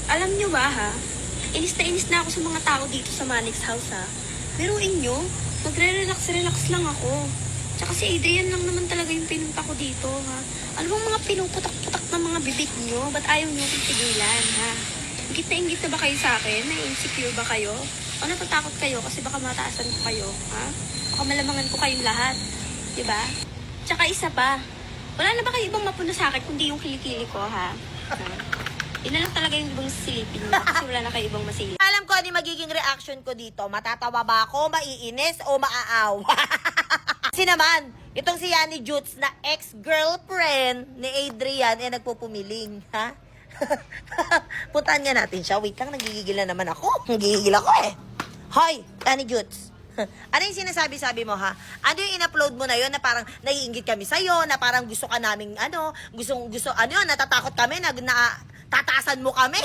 Alam nyo ba ha? Inis na ako sa mga tao dito sa Manix House ha. Biruin nyo, magre-relax lang ako. Tsaka si Adrian lang naman talaga yung pinunta ko dito ha. Ano bang mga pinuputak-putak ng mga bibig nyo? Ba't ayaw nyo akong tigilan ha? Ingit na ba kayo sa akin? Na-insecure ba kayo? O natatakot kayo kasi baka mataasan ko kayo ha? Baka malamangan ko kayong lahat. Diba? Tsaka isa pa, wala na ba kayo ibang mapuna sa akin kundi yung kilikili ko ha? Yun na lang talaga yung ibang silipin nyo kasi wala na kayo ibang masilip. Alam ko ano yung magiging reaction ko dito. Matatawa ba ako, maiinis, o maaaw? Kasi naman, itong si Yani Jutes na ex-girlfriend ni Adrian nagpupumiling, ha? Puntahan nga natin siya. Wait lang, nagigigil na naman ako. Nagigigil ako eh. Hoy, Yani Jutes. Ano yung sinasabi-sabi mo, ha? Ano yung in-upload mo na yun na parang naiingit kami sa'yo, na parang gusto ka naming, natatakot kami, tataasan mo kami?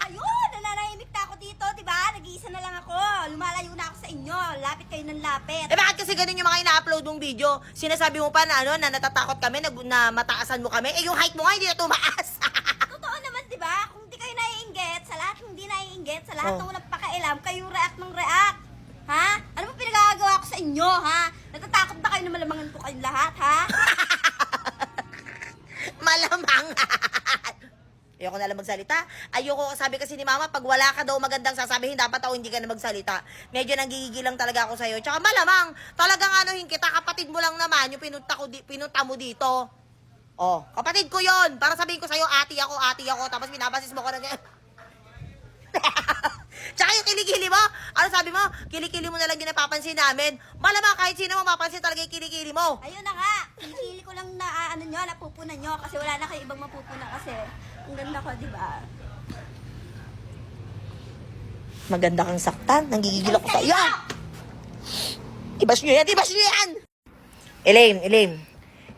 Ayun, nananahimik na ako dito, di ba? Nag-iisa na lang ako. Lumalayo na ako sa inyo. Lapit kayo ng lapit. Eh bakit kasi ganun yung mga ina-upload mong video? Sinasabi mo pa na na natatakot kami, na mataasan mo kami. Eh yung height mo nga hindi na tumaas. Totoo naman, di ba? Kung di kayo naiinggit, sa lahat hindi naiinggit, sa lahat ng walang pakialam, kayo react ng react. Ha? Ano ba pinagagawa ko sa inyo, ha? Natatakot ba kayo na malamangan ko kayong lahat, ha? Malamang. Ayoko na lang magsalita. Ayoko, sabi kasi ni mama, pag wala ka daw magandang sasabihin, dapat ako hindi ka na magsalita. Medyo nanggigigil lang talaga ako sa'yo. Tsaka malamang, talagang anuhin kita, kapatid mo lang naman, yung pinunta mo dito. Oh, kapatid ko yon. Para sabihin ko sa'yo, ati ako, tapos binabasis mo ko na ganyan. Tsaka yung kilikili mo, ano sabi mo? Kilikili mo na lang din napapansin namin. Malamang kahit sino mo mapapansin talaga yung kilikili mo. Ayun na nga. Kilikili ko lang na napupunan nyo kasi wala na kayo ibang mapupunan kasi ang ganda ko, di ba? Maganda kang saktan. Nanggigigil ako sa'yo. Ibas nyo yan!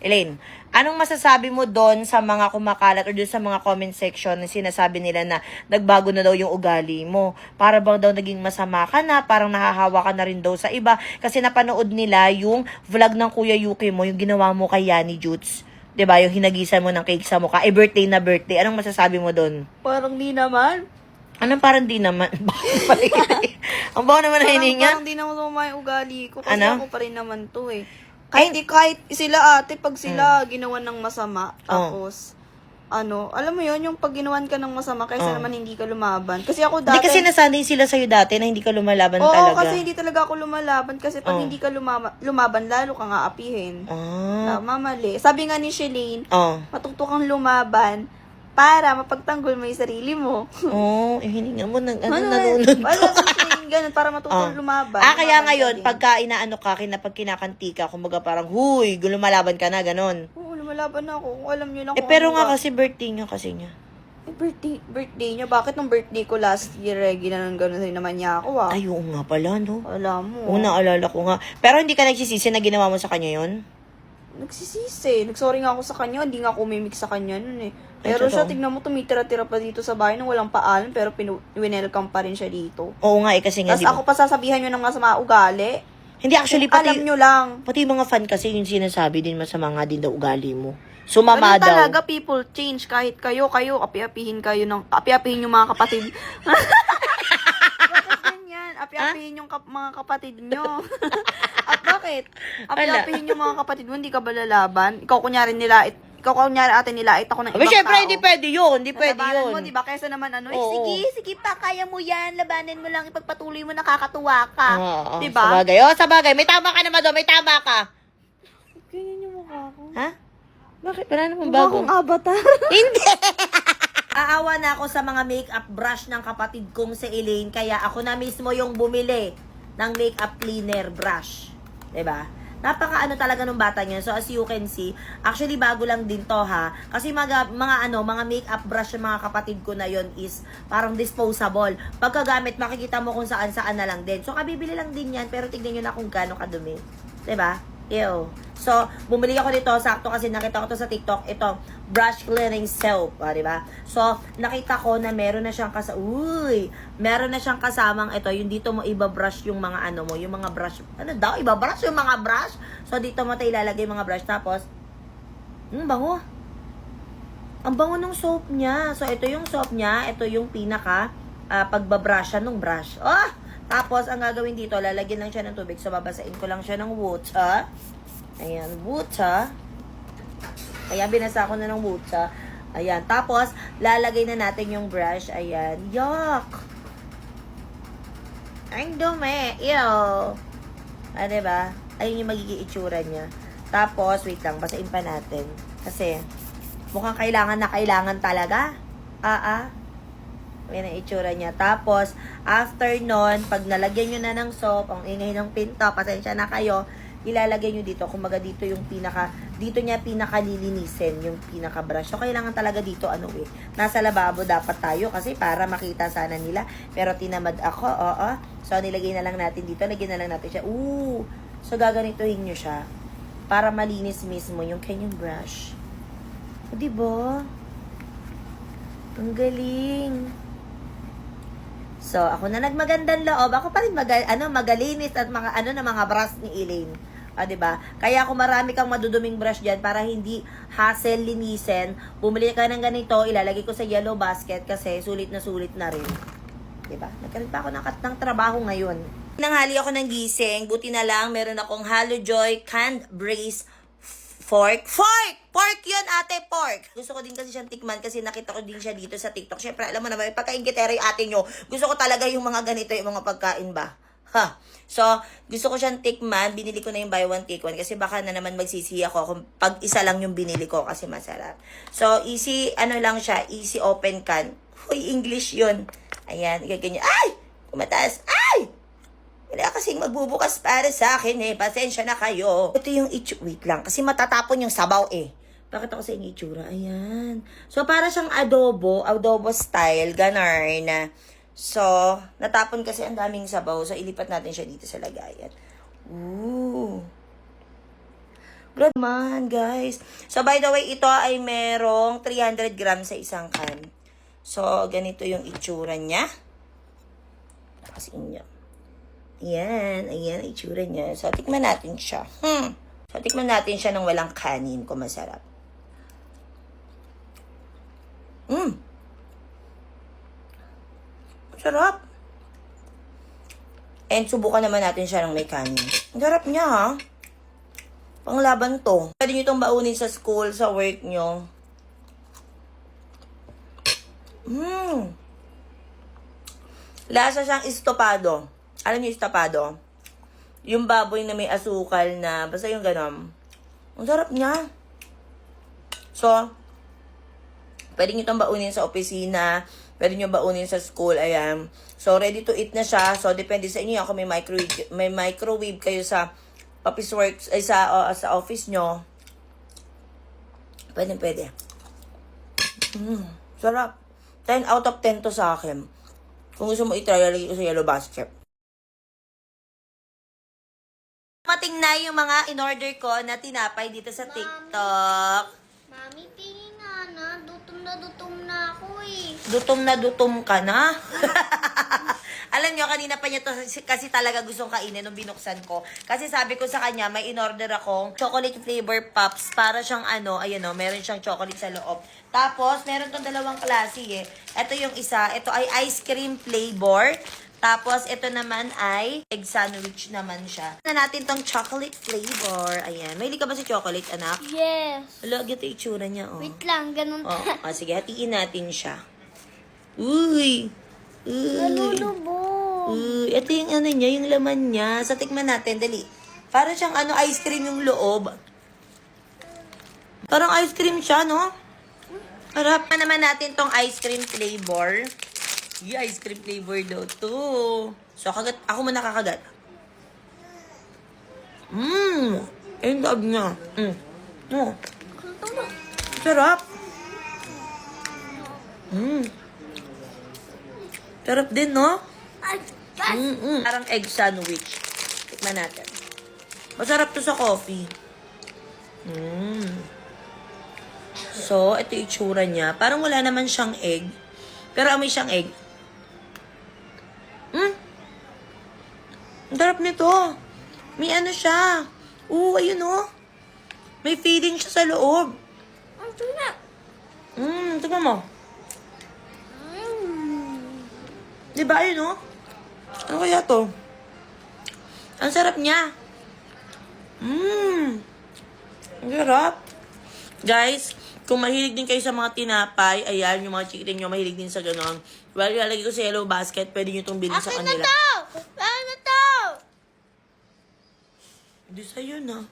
Elaine, anong masasabi mo doon sa mga kumakalat or doon sa mga comment section na sinasabi nila na nagbago na daw yung ugali mo? Para bang daw naging masama ka na, parang nahahawa ka na rin daw sa iba. Kasi napanood nila yung vlog ng Kuya Yuki mo, yung ginawa mo kay Yani Jutes. 'Di ba? Yung hinagisan mo ng cake sa mukha. Eh, birthday na birthday. Anong masasabi mo doon? Parang di naman. Anong parang di naman? Ang bawa naman na hininga. Parang di naman sumama yung ugali ko kasi Ano? ako pa rin naman to eh. Ay, Kahit sila ate, pag sila ginawan ng masama, Oh. tapos, alam mo yon yung pag ginawan ka ng masama, kaysa naman hindi ka lumaban. Kasi ako dati, Hindi kasi nasanay sila sa'yo dati na hindi ka lumalaban oo, talaga. kasi hindi talaga ako lumalaban. Kasi pag hindi ka lumaban, lalo ka nga apihin. Ah. Mamali. Sabi nga ni Shelane, Oh. matuto kang lumaban para mapagtanggol mo yung sarili mo. Oh, hininga mo ng nanonood Wala ko. si Shelane ganun, para matutong lumaban. Kaya Lumaban ngayon, ka din. pagka inaano ka, pag kinakanti ka, kumbaga parang, huy, lumalaban ka na, ganon. Oo, lumalaban na ako. Kung alam nyo lang Eh, kung pero ano nga ba. kasi birthday nga kasi niya. Birthday niya. Bakit nung birthday ko last year, ginanon gano'n rin naman niya ako, ah. Ay, oo nga pala, no? Alam mo. Oo, naalala ko nga. Pero hindi ka nagsisisi na ginawa mo sa kanya yon? Nagsisisi. Nagsorry nga ako sa kanya. Hindi nga ako umimik sa kanya nun eh. Pero Ay, siya, totoo. tignan mo, tumitira-tira pa dito sa bahay nang walang paalam, pero winelcome pa rin siya dito. Oo nga, kasi nga, Tapos di ba? ako pa sasabihan nyo ng masama ugali. Hindi, actually, Alam nyo lang. pati yung mga fan kasi yung sinasabi din masama nga din daw ugali mo. Sumama Ganun daw. talaga, people change. Kahit kayo, api-apihin yung mga kapatid. Bakit ganyan? Api-apihin yung mga kapatid nyo. At bakit? Api-apihin yung mga kapatid mo, hindi ka ba lalaban? Ikaw kunyari ate nilait ako ng Aba, ibang syempre, tao. hindi pwede yun. Hindi pwede Labanan yun. mo, di ba? Kaysa naman Oo. Sige pa, kaya mo yan. Labanan mo lang, ipagpatuloy mo, nakakatuwa ka. Oo, Di ba? Sabagay. Sabagay. May tama ka naman doon. May tama ka. Ganyan yung mukha ko. Ha? Bakit? Wala namang Mukha bago. kong avatar. Hindi! Aawa na ako sa mga makeup brush ng kapatid kong si Elaine, kaya ako na mismo yung bumili ng makeup cleaner brush. 'Di ba? Napaka talaga nung bata niya. So as you can see, actually bago lang din to ha. Kasi mga makeup brush ng mga kapatid ko na yon is parang disposable. Pagkagamit makikita mo kung saan na lang din. So kabibili lang din yan, pero tignan niyo na kung gaano kadumi. 'Di ba? Ew. So, bumili ako nito, sakto kasi nakita ko to sa TikTok, ito, brush cleaning soap, di ba? So, nakita ko na meron na siyang meron na siyang kasamang ito, yung dito mo ibabrush yung mga yung mga brush, ibabrush yung mga brush? So, dito mo tayo ilalagay yung mga brush, tapos, bango. Ang bango ng soap niya. So, ito yung soap niya. Ito yung pinaka pagbabrush siya ng brush. Oh! Tapos, ang gagawin dito, lalagyan lang siya ng tubig. So, babasain ko lang siya ng water. Ayan, water. Ayan, binasa ko na ng water. Ayan. Tapos, lalagay na natin yung brush. Ayan. Yuck! Ang dumi. Ew! Ah, diba? Ayun yung magiging itsura niya. Tapos, wait lang. Basain pa natin. Kasi, mukhang kailangan na kailangan talaga. Ayan ang itsura niya. Tapos, after nun, pag nalagyan nyo na ng soap, ang ingay ng pinto, pasensya na kayo, ilalagay nyo dito. Kumbaga dito yung dito niya pinakalilinisin, yung pinaka-brush. So, kailangan talaga dito, nasa lababo dapat tayo kasi para makita sana nila. Pero tinamad ako, oo. So, nilagay na lang natin dito. Lagyan na lang natin siya. So, gaganituhin nyo siya para malinis mismo yung kanyang brush. O, diba? Ang galing. So, ako na nagmagandang loob. Ako pa rin magalinis at mga brush ni Elaine. Diba? Kaya kung marami kang maduduming brush dyan para hindi hassle linisin, bumili ka ng ganito, ilalagay ko sa yellow basket kasi sulit na rin. Diba? Nagkaroon pa ako ng trabaho ngayon. Nanghali ako ng gising. Buti na lang, meron akong Halojoy canned braised fork. Pork yun, ate, pork. Gusto ko din kasi siyang tikman kasi nakita ko din siya dito sa TikTok. Siyempre, alam mo naman, pagka-ingitero yung ate nyo. Gusto ko talaga yung mga ganito, yung mga pagkain ba. So, gusto ko siyang tikman. Binili ko na yung buy one, take one. Kasi baka na naman magsisiya ako kung pag isa lang yung binili ko kasi masarap. So, easy, lang siya, easy open can. Uy, English yun. Ayan, ganyan. Ay! Kumataas. Ay! Wala kasing magbubukas para sa akin Pasensya na kayo. Ito yung wait lang. Kasi matatapon yung sabaw Bakit ako sa inyo itsura? Ayan. So, para siyang adobo style, ganun. So, natapon kasi ang daming sabaw. So, ilipat natin siya dito sa lagayan. Ooh. Good man, guys. So, by the way, ito ay merong 300 grams sa isang can. So, ganito yung itsura niya. Kasi niya. Ayan ang itsura niya. So, tikman natin siya. So, tikman natin siya ng walang kanin kung masarap. Sarap. And subukan naman natin siya ng may kanin. Ang sarap niya, ha? Panglaban to. Pwede nyo itong baunin sa school, sa work nyo. Lasa siyang estopado. Alam niyo estopado? Yung baboy na may asukal na, basta yung ganon. Ang sarap niya. So, pwede nyo itong baunin sa opisina, pwede nyo baunin sa school, ayan. So, ready to eat na siya. So, depende sa inyo kung may microwave kayo sa office works, sa office nyo. Pwede. Sarap. 10 out of 10 to sa akin. Kung gusto mo i-try, lagay ko sa yellow basket. Mating na yung mga in-order ko na tinapay dito sa TikTok. Mami, tingin nga na. Dutom na ako Dutom na dutom ka na? Alam nyo, kanina pa niya to kasi talaga gustong kainin nung binuksan ko. Kasi sabi ko sa kanya, may in-order akong chocolate flavor pops. Para siyang meron siyang chocolate sa loob. Tapos, meron tong dalawang klase Ito yung isa, ito ay ice cream flavor. Tapos, ito naman ay egg sandwich naman siya. Na natin tong chocolate flavor. Ayan. Mahilig ka ba sa chocolate, anak? Yes. Hala, gito yung itsura niya, Wait lang, ganun. Sige, hatiin natin siya. Uy! Nalulubog. Ito yung niya, yung laman niya. Sa tikman natin, dali. Parang siyang ice cream yung loob. Parang ice cream siya, no? Harap na naman natin tong ice cream flavor. Ice cream flavor daw to. So, ako muna kakagat. Yung loob niya. Sarap. Sarap din, no? Parang egg sandwich. Tikman natin. Masarap to sa coffee. So, ito yung itsura niya. Parang wala naman siyang egg. Pero amoy siyang egg. Ang sarap nito. May siya. Ayun, oh. May feeling siya sa loob. Ang sarap. Tignan mo. Diba, ayun, oh? Ano kaya to? Ang sarap niya. Ang sarap. Guys, kung mahilig din kayo sa mga tinapay, ayan, yung mga chicken nyo, mahilig din sa ganon. Well, ilalagay ko sa yellow basket, pwede nyo itong bilhin sa kanila. Ano to? Hindi sa'yo na.